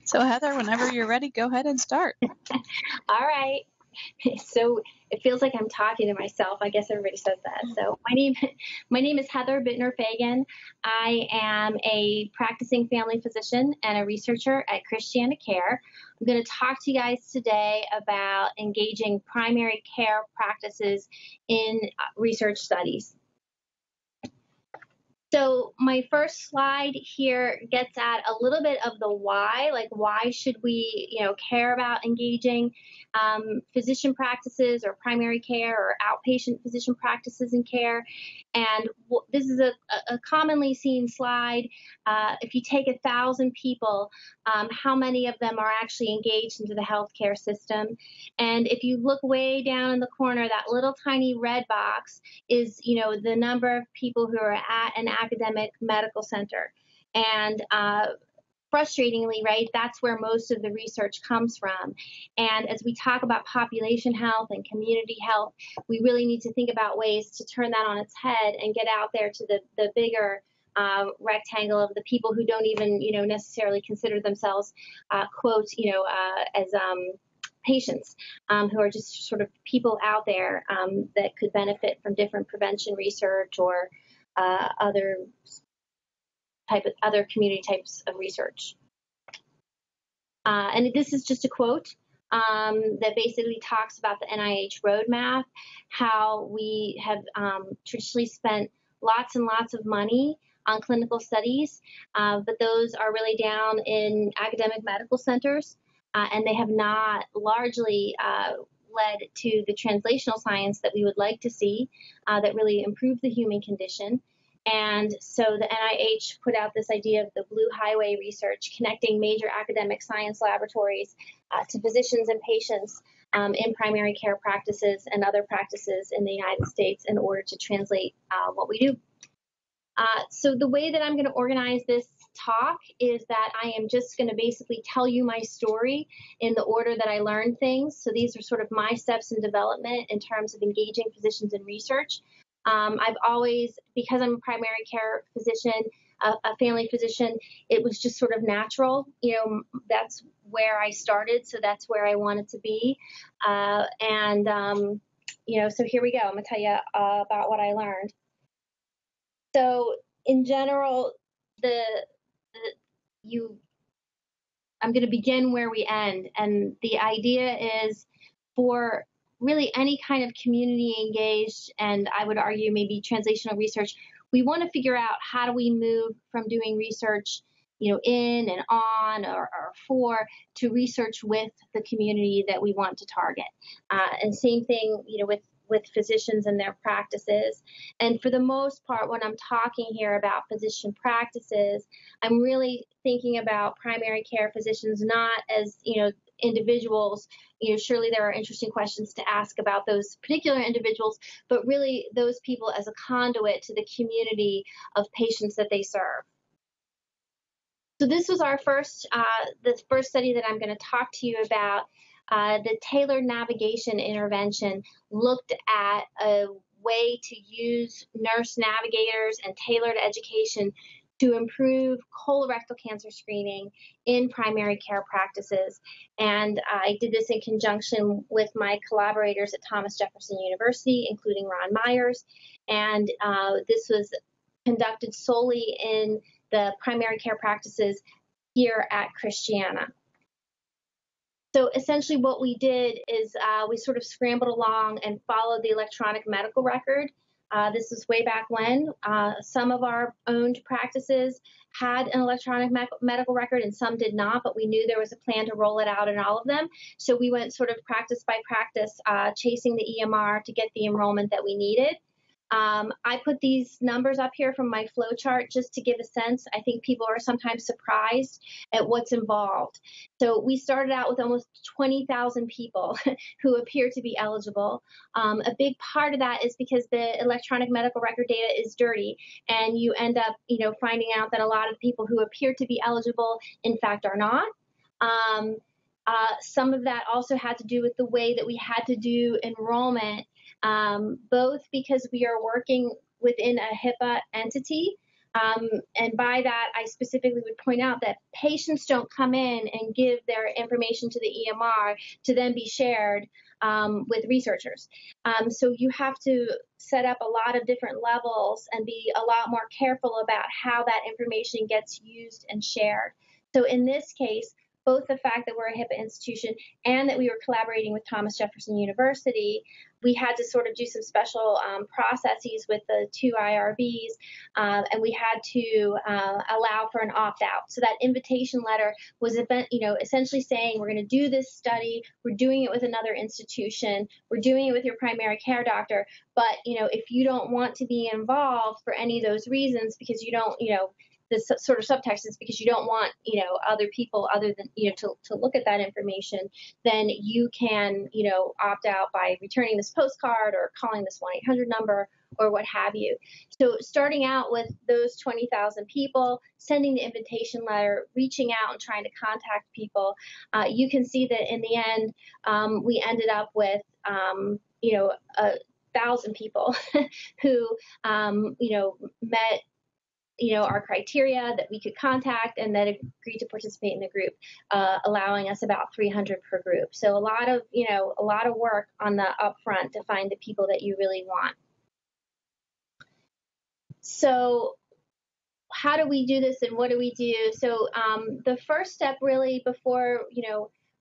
So Heather, whenever you're ready, go ahead and start. All right. So it feels like I'm talking to myself. I guess everybody says that. So my name is Heather Bittner Fagan. I am a practicing family physician and a researcher at Christiana Care. I'm going to talk to you guys today about engaging primary care practices in research studies. So my first slide here gets at a little bit of the why, like why should we, care about engaging physician practices or primary care or outpatient physician practices in care. And this is a commonly seen slide. If you take 1,000 people, how many of them are actually engaged into the healthcare system? And if you look way down in the corner, that little tiny red box is, the number of people who are at an academic medical center. And frustratingly, right, that's where most of the research comes from. And as we talk about population health and community health, we really need to think about ways to turn that on its head and get out there to the bigger rectangle of the people who don't even, necessarily consider themselves, quote, as patients, who are just sort of people out there that could benefit from different prevention research or other community types of research. And this is just a quote that basically talks about the NIH Roadmap, how we have traditionally spent lots and lots of money on clinical studies, but those are really down in academic medical centers, and they have not largely led to the translational science that we would like to see that really improve the human condition. And so the NIH put out this idea of the Blue Highway research, connecting major academic science laboratories to physicians and patients in primary care practices and other practices in the United States in order to translate what we do. So the way that I'm going to organize this talk is that I am just going to basically tell you my story in the order that I learned things. So these are sort of my steps in development in terms of engaging physicians in research. I've always, because I'm a primary care physician, a family physician, it was just sort of natural. That's where I started, so that's where I wanted to be. So here we go. I'm going to tell you about what I learned. So in general, I'm going to begin where we end, and the idea is for really any kind of community engaged, and I would argue maybe translational research, we want to figure out how do we move from doing research, in and on or for to research with the community that we want to target. And same thing, with physicians and their practices. And for the most part, when I'm talking here about physician practices, I'm really thinking about primary care physicians not as, individuals. Surely there are interesting questions to ask about those particular individuals, but really those people as a conduit to the community of patients that they serve. So this was our first study that I'm going to talk to you about. The tailored navigation intervention looked at a way to use nurse navigators and tailored education to improve colorectal cancer screening in primary care practices. And I did this in conjunction with my collaborators at Thomas Jefferson University, including Ron Myers. And this was conducted solely in the primary care practices here at Christiana. So essentially what we did is we sort of scrambled along and followed the electronic medical record. This is way back when. Some of our owned practices had an electronic medical record and some did not, but we knew there was a plan to roll it out in all of them. So we went sort of practice by practice, chasing the EMR to get the enrollment that we needed. I put these numbers up here from my flow chart just to give a sense. I think people are sometimes surprised at what's involved. So we started out with almost 20,000 people who appear to be eligible. A big part of that is because the electronic medical record data is dirty, and you end up, finding out that a lot of people who appear to be eligible, in fact, are not. Some of that also had to do with the way that we had to do enrollment, both because we are working within a HIPAA entity, And by that, I specifically would point out that patients don't come in and give their information to the EMR to then be shared with researchers. So you have to set up a lot of different levels and be a lot more careful about how that information gets used and shared. So in this case, both the fact that we're a HIPAA institution and that we were collaborating with Thomas Jefferson University, we had to sort of do some special processes with the two IRBs, and we had to allow for an opt-out. So that invitation letter was, essentially saying we're going to do this study, we're doing it with another institution, we're doing it with your primary care doctor, but if you don't want to be involved for any of those reasons, because you don't, the sort of subtext is because you don't want, other people other than, to look at that information, then you can, opt out by returning this postcard or calling this 1-800 number or what have you. So starting out with those 20,000 people, sending the invitation letter, reaching out and trying to contact people, you can see that in the end, we ended up with, 1,000 people who, met our criteria that we could contact and that agreed to participate in the group, allowing us about 300 per group. So a lot of work on the upfront to find the people that you really want. So how do we do this and what do we do? So the first step really before,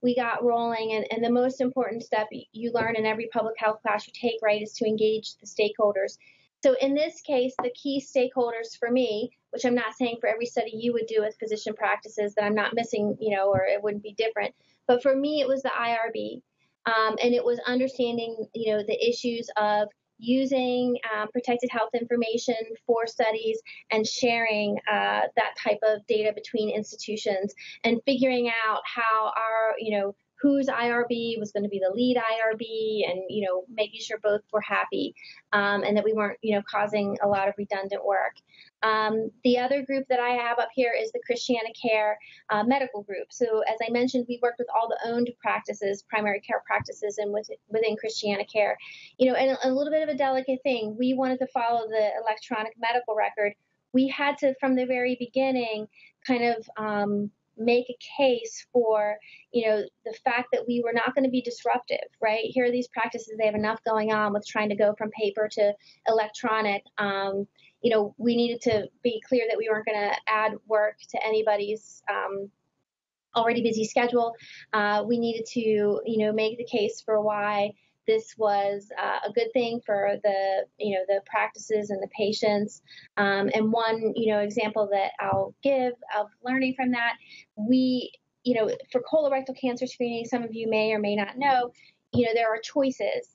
we got rolling, and the most important step you learn in every public health class you take, right, is to engage the stakeholders. So in this case, the key stakeholders for me, which I'm not saying for every study you would do with physician practices that I'm not missing, or it wouldn't be different, but for me it was the IRB, and it was understanding, the issues of using protected health information for studies and sharing that type of data between institutions and figuring out how our, whose IRB was going to be the lead IRB and, making sure both were happy and that we weren't, causing a lot of redundant work. The other group that I have up here is the Christiana Care medical group. So as I mentioned, we worked with all the owned practices, primary care practices, and within Christiana Care, and a little bit of a delicate thing. We wanted to follow the electronic medical record. We had to, from the very beginning, kind of make a case for, the fact that we were not going to be disruptive, right? Here are these practices, they have enough going on with trying to go from paper to electronic. We needed to be clear that we weren't going to add work to anybody's already busy schedule. We needed to, make the case for why this was a good thing for the, the practices and the patients. And one, example that I'll give of learning from that, we, for colorectal cancer screening, some of you may or may not know, there are choices.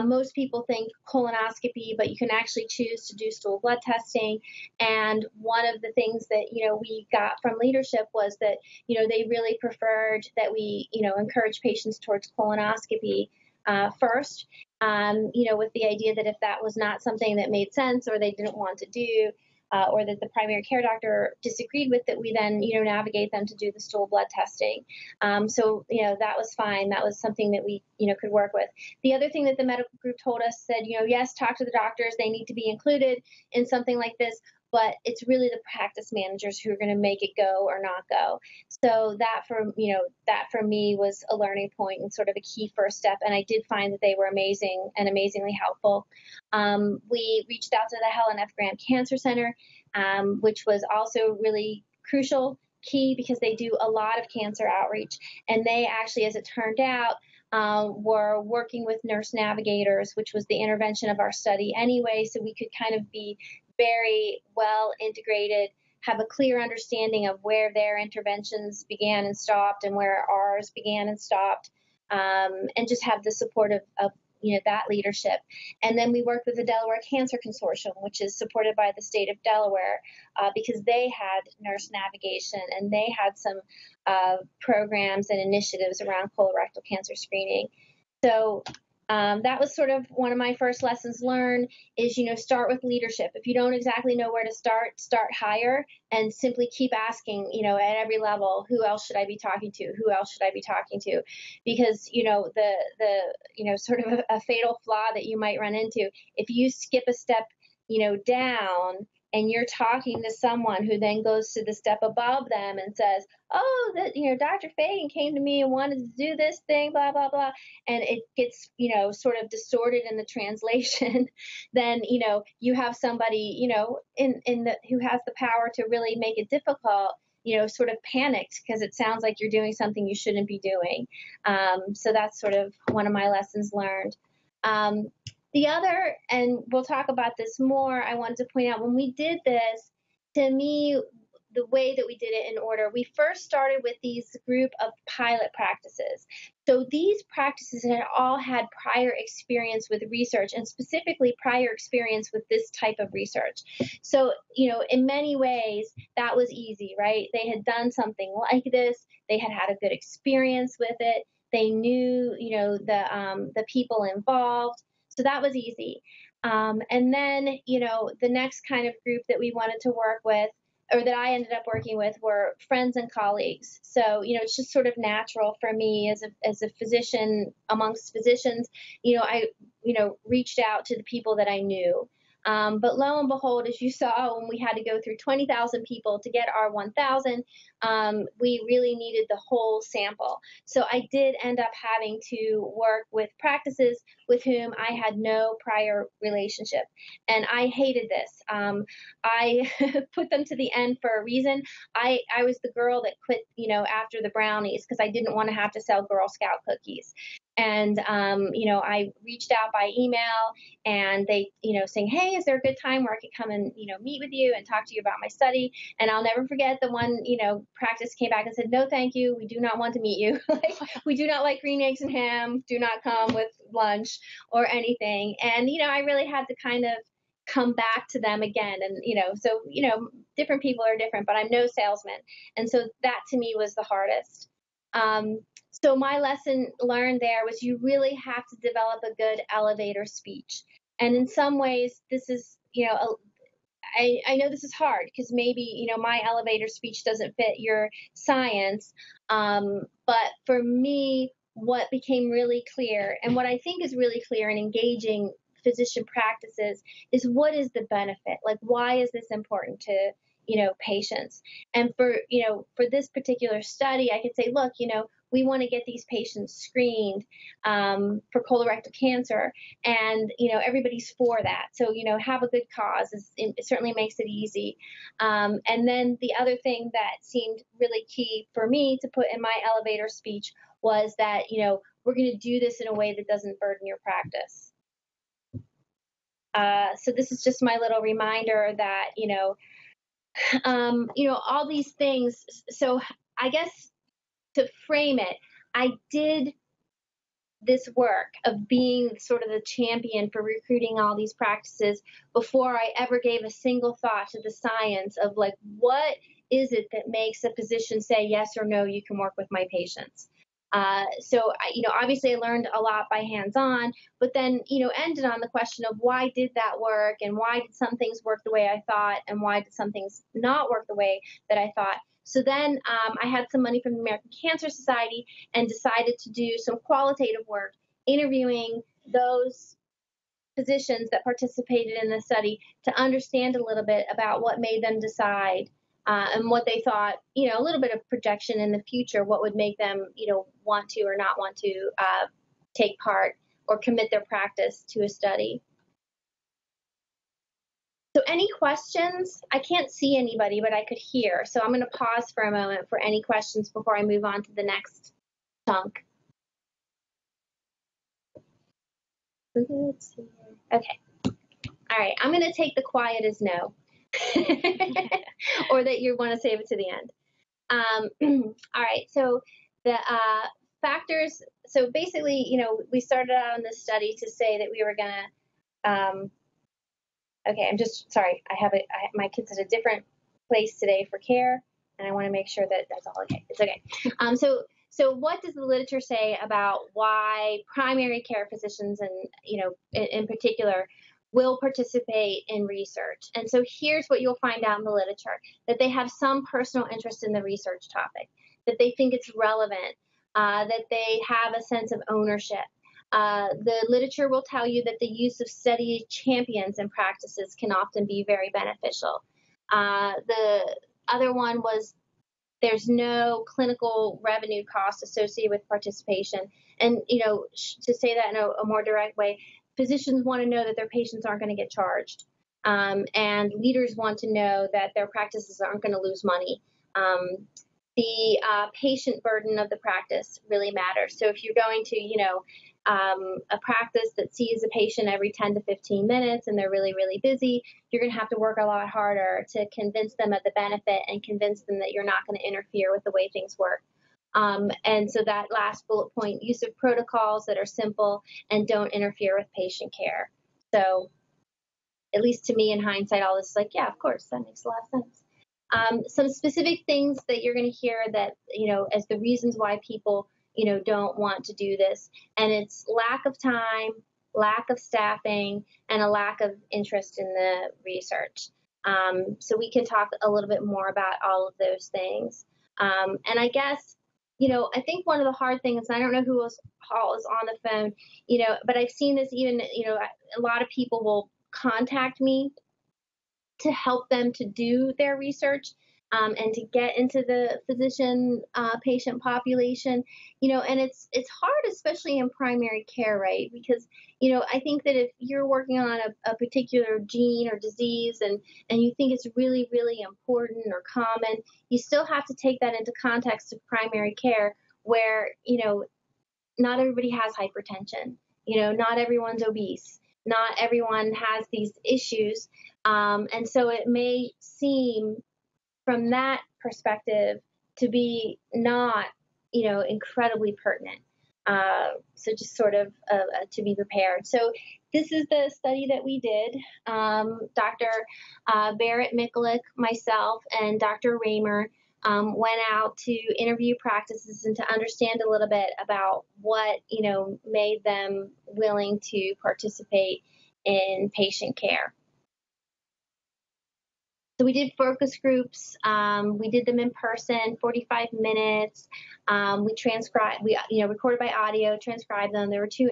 Most people think colonoscopy, but you can actually choose to do stool blood testing. And one of the things that, we got from leadership was that, they really preferred that we, encourage patients towards colonoscopy first, with the idea that if that was not something that made sense or they didn't want to do, or that the primary care doctor disagreed with, that we then, navigate them to do the stool blood testing. So, that was fine. That was something that we, could work with. The other thing that the medical group told us said, yes, talk to the doctors. They need to be included in something like this, but it's really the practice managers who are going to make it go or not go. So that for me was a learning point and sort of a key first step. And I did find that they were amazing and amazingly helpful. We reached out to the Helen F. Graham Cancer Center, which was also really crucial, key, because they do a lot of cancer outreach. And they actually, as it turned out, were working with nurse navigators, which was the intervention of our study anyway, so we could kind of be very well integrated, have a clear understanding of where their interventions began and stopped and where ours began and stopped, and just have the support of that leadership. And then we worked with the Delaware Cancer Consortium, which is supported by the state of Delaware, because they had nurse navigation and they had some programs and initiatives around colorectal cancer screening. So that was sort of one of my first lessons learned is, start with leadership. If you don't exactly know where to start higher and simply keep asking, at every level, who else should I be talking to? Who else should I be talking to? Because, the sort of a fatal flaw that you might run into, if you skip a step, down, and you're talking to someone who then goes to the step above them and says, oh, that, Dr. Fagan came to me and wanted to do this thing, blah, blah, blah, and it gets, sort of distorted in the translation, then, you have somebody, who has the power to really make it difficult, sort of panicked because it sounds like you're doing something you shouldn't be doing. So that's sort of one of my lessons learned. The other, and we'll talk about this more, I wanted to point out when we did this, to me, the way that we did it in order, we first started with these group of pilot practices. So these practices had all had prior experience with research, and specifically prior experience with this type of research. So, in many ways, that was easy, right? They had done something like this. They had had a good experience with it. They knew, the people involved. So that was easy. And then, the next kind of group that we wanted to work with, or that I ended up working with, were friends and colleagues. So, it's just sort of natural for me as a physician amongst physicians, I, reached out to the people that I knew. But lo and behold, as you saw, when we had to go through 20,000 people to get our 1,000, we really needed the whole sample. So I did end up having to work with practices with whom I had no prior relationship. And I hated this. I put them to the end for a reason. I was the girl that quit, after the brownies because I didn't want to have to sell Girl Scout cookies. And, I reached out by email and they, saying, hey, is there a good time where I could come and, meet with you and talk to you about my study? And I'll never forget the one, practice came back and said, no, thank you. We do not want to meet you. We do not like green eggs and ham. Do not come with lunch or anything. And, I really had to kind of come back to them again. And, so, different people are different, but I'm no salesman. And so that to me was the hardest. So my lesson learned there was you really have to develop a good elevator speech. And in some ways, this is, I know this is hard because maybe, my elevator speech doesn't fit your science. But for me, what became really clear and what I think is really clear in engaging physician practices is what is the benefit? Like, why is this important to, patients? And for this particular study, I could say, look, we want to get these patients screened for colorectal cancer, and everybody's for that. So have a good cause. It certainly makes it easy. And then the other thing that seemed really key for me to put in my elevator speech was that we're going to do this in a way that doesn't burden your practice. So this is just my little reminder that all these things. So I guess, to frame it, I did this work of being sort of the champion for recruiting all these practices before I ever gave a single thought to the science of like, what is it that makes a physician say yes or no, you can work with my patients? So, obviously I learned a lot by hands-on, but then, ended on the question of why did that work and why did some things work the way I thought and why did some things not work the way that I thought. So then I had some money from the American Cancer Society and decided to do some qualitative work, interviewing those physicians that participated in the study to understand a little bit about what made them decide and what they thought, a little bit of projection in the future, what would make them, want to or not want to take part or commit their practice to a study. So any questions? I can't see anybody, but I could hear. So I'm going to pause for a moment for any questions before I move on to the next chunk. Let's see. Okay. All right. I'm going to take the quiet as no, or that you want to save it to the end. All right. So the factors. So basically, we started out on this study to say that we were going to. Okay, I'm just sorry. My kid's at a different place today for care, and I want to make sure that that's all okay. It's okay. So what does the literature say about why primary care physicians and in particular will participate in research? And so here's what you'll find out in the literature: that they have some personal interest in the research topic, that they think it's relevant, that they have a sense of ownership. The literature will tell you that the use of study champions in practices can often be very beneficial. The other one was there's no clinical revenue cost associated with participation. And, to say that in a more direct way, physicians want to know that their patients aren't going to get charged. And leaders want to know that their practices aren't going to lose money. The patient burden of the practice really matters. So if you're going to, a practice that sees a patient every 10 to 15 minutes and they're really, really busy, you're going to have to work a lot harder to convince them of the benefit and convince them that you're not going to interfere with the way things work. And so that last bullet point, use of protocols that are simple and don't interfere with patient care. So at least to me in hindsight, all this is like, yeah, of course, that makes a lot of sense. Some specific things that you're going to hear that, as the reasons why people, don't want to do this. And it's lack of time, lack of staffing, and a lack of interest in the research. So we can talk a little bit more about all of those things. And I guess, I think one of the hard things, and I don't know who else is on the phone, but I've seen this even, a lot of people will contact me to help them to do their research and to get into the physician patient population, and it's hard, especially in primary care, right? Because, I think that if you're working on a particular gene or disease and you think it's really, really important or common, you still have to take that into context of primary care where, not everybody has hypertension, not everyone's obese. Not everyone has these issues. And so it may seem from that perspective to be not, incredibly pertinent. So just sort of to be prepared. So this is the study that we did. Dr. Barrett-Mikulik, myself, and Dr. Raymer went out to interview practices and to understand a little bit about what, made them willing to participate in patient care. So we did focus groups. We did them in person, 45 minutes. We transcribed, recorded by audio, transcribed them. There were 2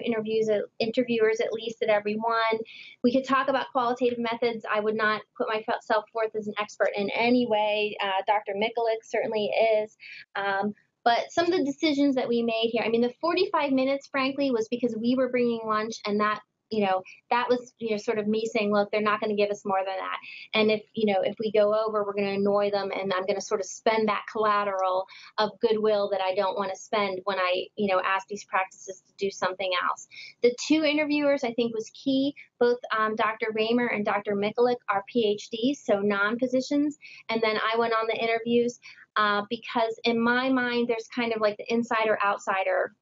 interviewers at least at every one. We could talk about qualitative methods. I would not put myself forth as an expert in any way. Dr. Mikulik certainly is. But some of the decisions that we made here, the 45 minutes, frankly, was because we were bringing lunch, and that was, sort of me saying, look, they're not going to give us more than that. And if we go over, we're going to annoy them, and I'm going to sort of spend that collateral of goodwill that I don't want to spend when I, ask these practices to do something else. The 2 interviewers, I think, was key. Both Dr. Raymer and Dr. Mikulik are PhDs, so non-physicians. And then I went on the interviews because in my mind, there's kind of like the insider-outsider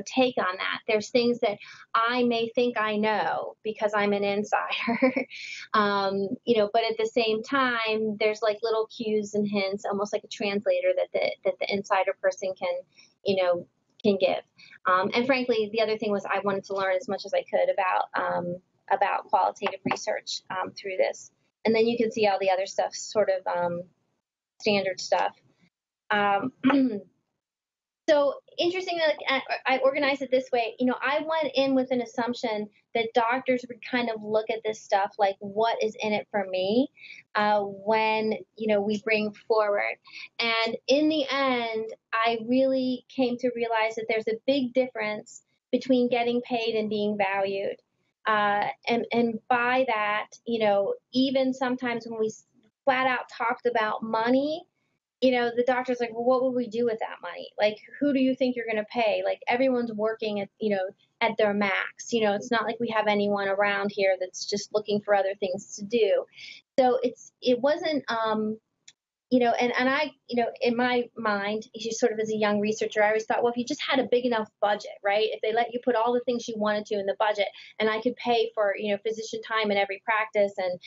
take on that. There's things that I may think I know because I'm an insider, but at the same time, there's like little cues and hints, almost like a translator that the insider person can give. And frankly, the other thing was I wanted to learn as much as I could about qualitative research through this. And then you can see all the other stuff, sort of standard stuff. So interestingly, I organized it this way. I went in with an assumption that doctors would kind of look at this stuff like, what is in it for me when, we bring forward. And in the end, I really came to realize that there's a big difference between getting paid and being valued. And by that, even sometimes when we flat out talked about money, the doctor's like, well, what will we do with that money? Like, who do you think you're going to pay? Like, everyone's working at, at their max. It's not like we have anyone around here that's just looking for other things to do. So it wasn't, and I, in my mind, just sort of as a young researcher, I always thought, well, if you just had a big enough budget, right? If they let you put all the things you wanted to in the budget, and I could pay for, physician time in every practice and,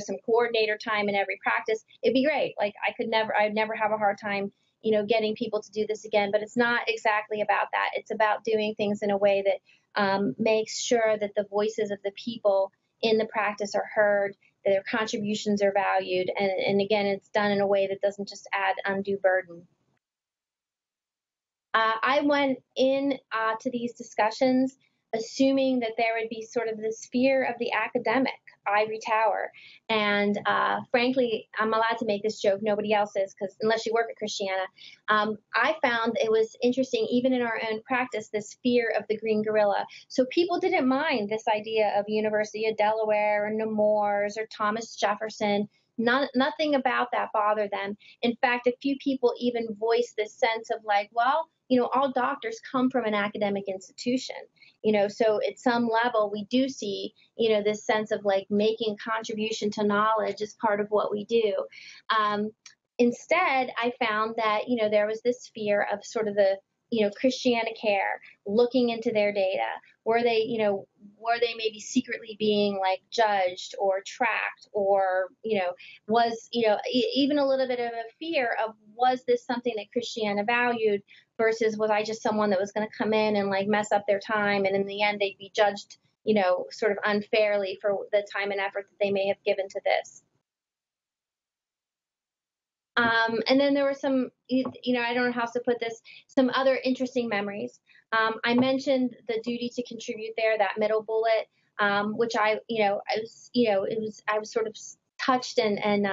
some coordinator time in every practice, it'd be great. Like I'd never have a hard time, getting people to do this again. But it's not exactly about that. It's about doing things in a way that makes sure that the voices of the people in the practice are heard, that their contributions are valued, and again, it's done in a way that doesn't just add undue burden. I went in to these discussions assuming that there would be sort of this fear of the academic ivory tower. And frankly, I'm allowed to make this joke. Nobody else is, because unless you work at Christiana. I found it was interesting, even in our own practice, this fear of the green gorilla. So people didn't mind this idea of University of Delaware or Nemours or Thomas Jefferson. Nothing about that bothered them. In fact, a few people even voiced this sense of like, well, all doctors come from an academic institution, so at some level we do see, this sense of like making a contribution to knowledge as part of what we do. Instead, I found that, there was this fear of sort of the, Christiana care, looking into their data. Were they maybe secretly being like judged or tracked, or, was, even a little bit of a fear of, was this something that Christiana valued versus was I just someone that was going to come in and like mess up their time, and in the end they'd be judged, sort of unfairly for the time and effort that they may have given to this. And then there were some, I don't know how else to put this, some other interesting memories. I mentioned the duty to contribute there, that middle bullet, which I was sort of touched and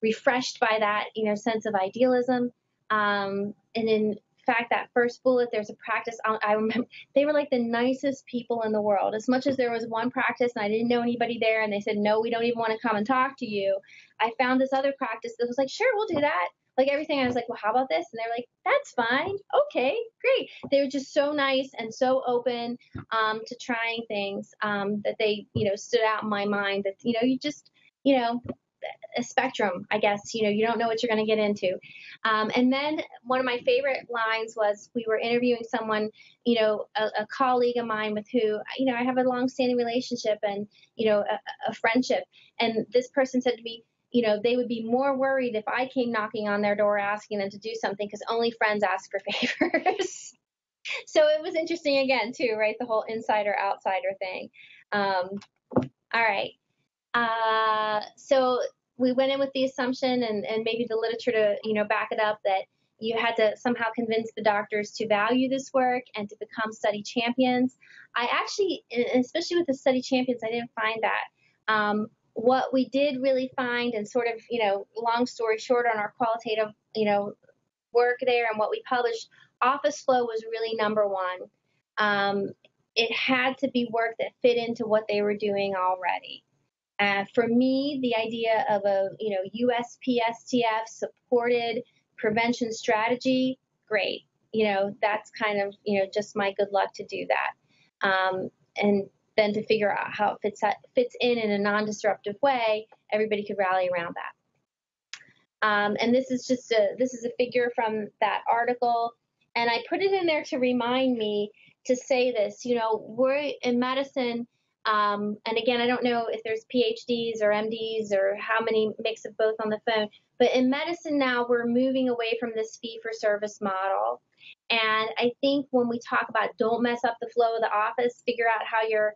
refreshed by that, sense of idealism. And in fact, that first bullet, there's a practice. I remember they were like the nicest people in the world. As much as there was one practice and I didn't know anybody there, and they said, no, we don't even want to come and talk to you. I found this other practice that was like, sure, we'll do that. Like everything. I was like, well, how about this? And they're like, that's fine. Okay, great. They were just so nice and so open to trying things that they, stood out in my mind that, you just, a spectrum, I guess, you don't know what you're going to get into. And then one of my favorite lines was, we were interviewing someone, a colleague of mine with who, I have a long-standing relationship and, a friendship. And this person said to me, they would be more worried if I came knocking on their door asking them to do something, because only friends ask for favors. So it was interesting again, too, right? The whole insider-outsider thing. All right. So we went in with the assumption and maybe the literature to, back it up, that you had to somehow convince the doctors to value this work and to become study champions. I actually, especially with the study champions, I didn't find that. What we did really find, and sort of, long story short, on our qualitative, work there and what we published, office flow was really number one. It had to be work that fit into what they were doing already. For me, the idea of a, USPSTF supported prevention strategy, great. That's kind of, just my good luck to do that. And then to figure out how it fits in a non-disruptive way, everybody could rally around that. And this is just this is a figure from that article. And I put it in there to remind me to say this, we're in medicine. And again, I don't know if there's PhDs or MDs or how many mix of both on the phone, but in medicine now we're moving away from this fee-for-service model. And I think when we talk about don't mess up the flow of the office, figure out how your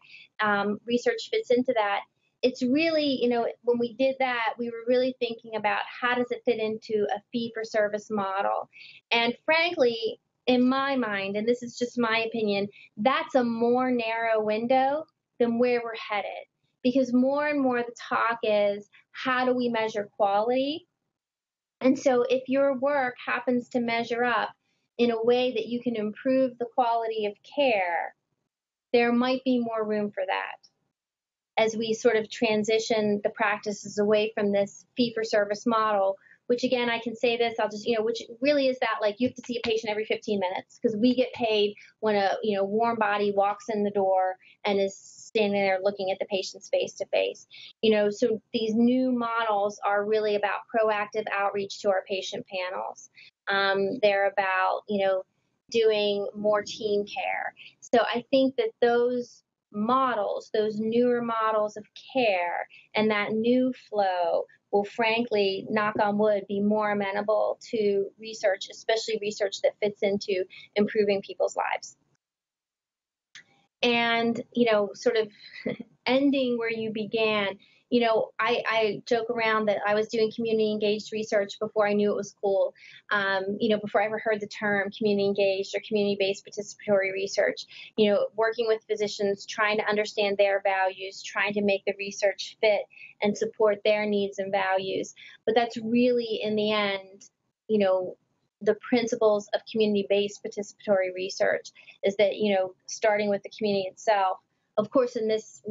research fits into that, it's really, when we did that, we were really thinking about how does it fit into a fee-for-service model. And frankly, in my mind, and this is just my opinion, that's a more narrow window than where we're headed. Because more and more the talk is, how do we measure quality? And so if your work happens to measure up in a way that you can improve the quality of care, there might be more room for that as we sort of transition the practices away from this fee-for-service model, which again, I can say this, I'll just, which really is that, like, you have to see a patient every 15 minutes because we get paid when a, warm body walks in the door and is standing there looking at the patient's face to face. So these new models are really about proactive outreach to our patient panels. They're about, doing more team care. So I think that those models, those newer models of care and that new flow will, frankly, knock on wood, be more amenable to research, especially research that fits into improving people's lives. And, sort of ending where you began, I joke around that I was doing community engaged research before I knew it was cool. Before I ever heard the term community engaged or community-based participatory research, working with physicians, trying to understand their values, trying to make the research fit and support their needs and values. But that's really, in the end, the principles of community-based participatory research is that, starting with the community itself. Of course, in this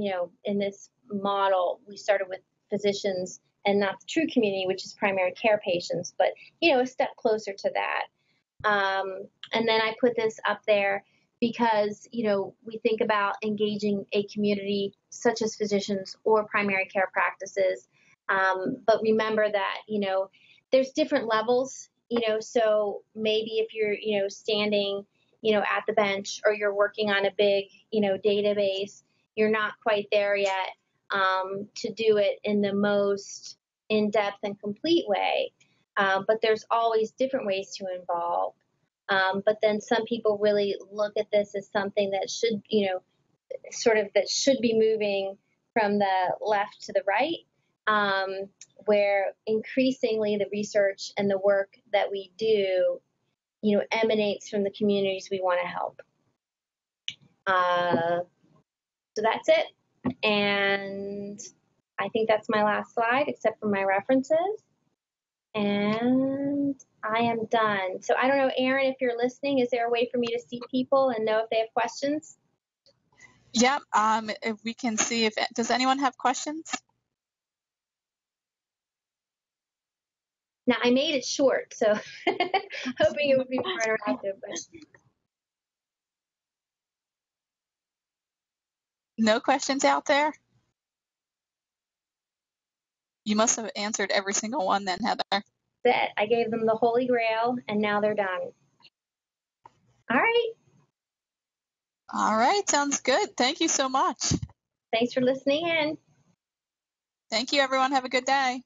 model, we started with physicians and not the true community, which is primary care patients, but, a step closer to that. And then I put this up there because, we think about engaging a community such as physicians or primary care practices. But remember that, there's different levels, so maybe if you're, standing, at the bench or you're working on a big, database, you're not quite there yet to do it in the most in-depth and complete way. But there's always different ways to involve. But then some people really look at this as something that should, that should be moving from the left to the right, where increasingly the research and the work that we do, emanates from the communities we want to help. So that's it. And I think that's my last slide, except for my references. And I am done. So I don't know, Erin, if you're listening, is there a way for me to see people and know if they have questions? Yep. If we can see if, does anyone have questions? Now, I made it short, so hoping it would be more interactive. But... No questions out there? You must have answered every single one then, Heather. That I gave them the Holy Grail, and now they're done. All right. All right, sounds good. Thank you so much. Thanks for listening in. Thank you, everyone. Have a good day.